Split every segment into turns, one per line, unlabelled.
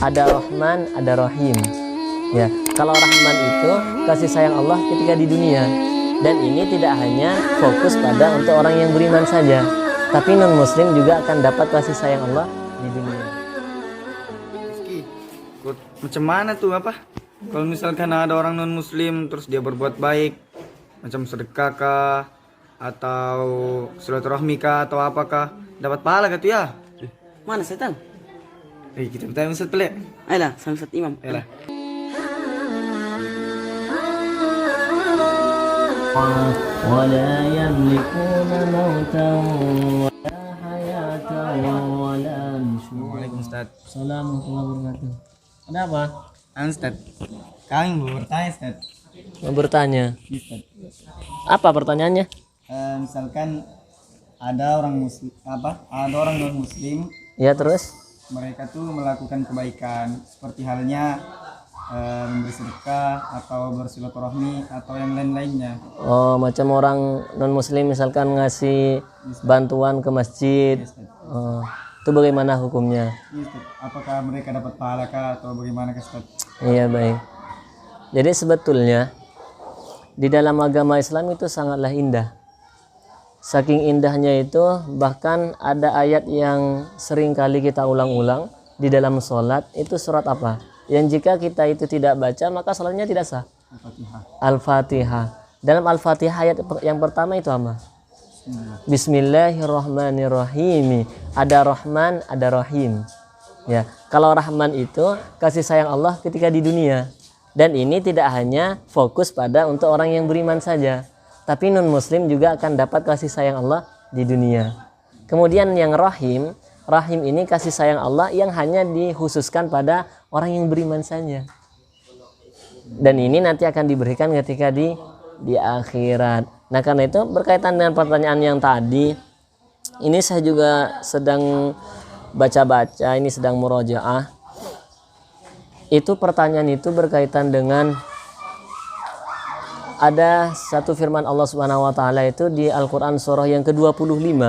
ada Rahman, ada Rahim. Ya, kalau Rahman itu kasih sayang Allah ketika di dunia, dan ini tidak hanya fokus pada untuk orang yang beriman saja, tapi non muslim juga akan dapat kasih sayang Allah di dunia.
Macam mana tuh apa? Kalau misalkan ada orang non muslim terus dia berbuat baik, macam sedekah kah, atau silaturahmi kah, atau apakah, dapat pahala kah tuh ya?
Mana setan?
Kita bertanya Ustaz Pelek.
Ayolah, sama Ustaz Imam.
Ayolah.
ولا يملكون موتا ولا حياة ولا نشورا.
Waalaikumsalam Ustaz.
Assalamualaikum warahmatullahi wabarakatuh. Ada apa?
Ustaz, kami mau bertanya Ustaz.
Mau bertanya.
Ustaz.
Apa pertanyaannya?
Misalkan ada orang muslim, ada orang non muslim,
Ya terus?
mereka tuh melakukan kebaikan seperti halnya memberi sedekah atau bersilaturahmi atau yang lain-lainnya.
Oh, macam orang non muslim misalkan ngasih bantuan ke masjid. Oh, itu bagaimana hukumnya?
Ustaz, apakah mereka dapat pahala kah atau bagaimana Ustaz?
Iya, baik. Jadi sebetulnya di dalam agama Islam itu sangatlah indah. Saking indahnya itu bahkan ada ayat yang sering kali kita ulang-ulang di dalam sholat. Itu surat apa? Yang jika kita itu tidak baca maka sholatnya tidak sah. Al-Fatihah. Dalam Al-Fatihah ayat yang pertama itu apa? Bismillahirrahmanirrahim. Ada Rahman, ada Rahim. Ya, kalau Rahman itu kasih sayang Allah ketika di dunia. Dan ini tidak hanya fokus pada untuk orang yang beriman saja, tapi non muslim juga akan dapat kasih sayang Allah di dunia. Kemudian yang Rahim, Rahim ini kasih sayang Allah yang hanya dikhususkan pada orang yang beriman saja. Dan ini nanti akan diberikan ketika di akhirat. Nah, karena itu berkaitan dengan pertanyaan yang tadi, ini saya juga sedang baca-baca, ini sedang murojaah. Itu pertanyaan itu berkaitan dengan ada satu firman Allah Subhanahu wa taala itu di Al-Qur'an surah yang ke-25.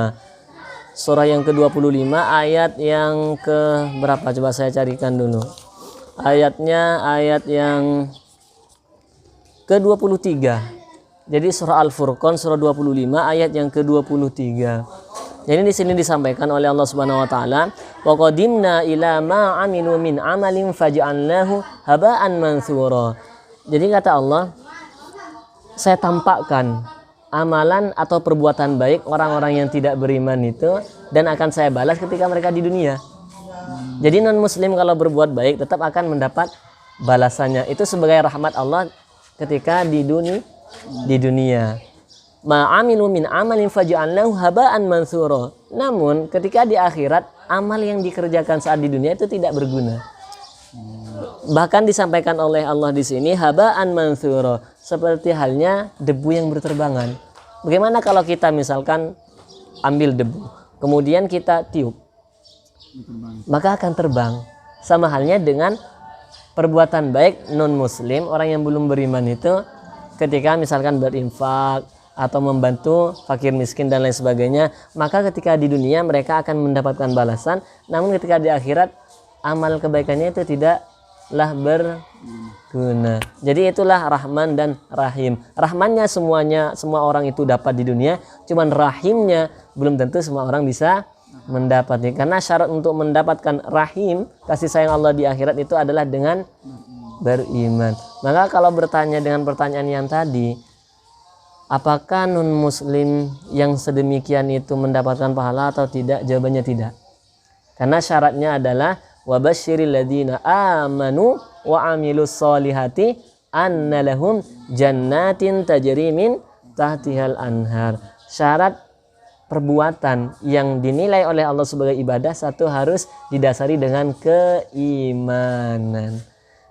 Surah yang ke-25 ayat yang ke berapa, coba saya carikan dulu. Ayatnya ayat yang ke-23. Jadi surah Al-Furqan surah 25 ayat yang ke-23. Jadi di sini disampaikan oleh Allah Subhanahu wa taala, "Wa qadimna ila ma 'amilu min 'amalin faj'alnahu haba'an mansura." Jadi kata Allah, saya tampakkan amalan atau perbuatan baik orang-orang yang tidak beriman itu dan akan saya balas ketika mereka di dunia. Jadi non muslim kalau berbuat baik tetap akan mendapat balasannya. Itu sebagai rahmat Allah ketika di dunia. Ma'amilu min amalin faj'alnahu haba'an mansura. Namun ketika di akhirat amal yang dikerjakan saat di dunia itu tidak berguna. Bahkan disampaikan oleh Allah di sini haba'an mansura, seperti halnya debu yang berterbangan. Bagaimana kalau kita misalkan ambil debu, kemudian kita tiup, maka akan terbang. Sama halnya dengan perbuatan baik non muslim, orang yang belum beriman itu ketika misalkan berinfak atau membantu fakir miskin dan lain sebagainya, maka ketika di dunia mereka akan mendapatkan balasan, namun ketika di akhirat amal kebaikannya itu tidaklah berguna. Jadi itulah Rahman dan Rahim. Rahmannya semua orang itu dapat di dunia, cuman Rahimnya belum tentu semua orang bisa mendapatnya. Karena syarat untuk mendapatkan Rahim, kasih sayang Allah di akhirat itu adalah dengan beriman. Maka kalau bertanya dengan pertanyaan yang tadi, apakah non muslim yang sedemikian itu mendapatkan pahala atau tidak? Jawabannya tidak. Karena syaratnya adalah wabasyiril ladzina amanu wa amilus solihati anna lahum jannatin tajri min tahtihal anhar. Syarat perbuatan yang dinilai oleh Allah sebagai ibadah satu harus didasari dengan keimanan.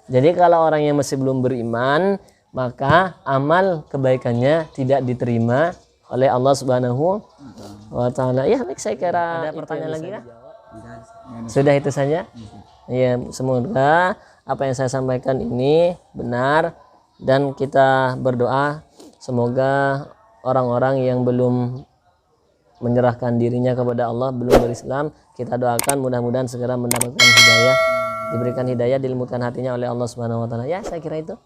Jadi kalau orang yang masih belum beriman, maka amal kebaikannya tidak diterima oleh Allah Subhanahu wa taala. Ya, baik, saya kira ada pertanyaan lagi kah? Sudah itu saja. Ya, semoga apa yang saya sampaikan ini benar dan kita berdoa semoga orang-orang yang belum menyerahkan dirinya kepada Allah, belum berislam, kita doakan mudah-mudahan segera mendapatkan hidayah diberikan hidayah, dilembutkan hatinya oleh Allah Subhanahu wa taala. Ya, saya kira itu.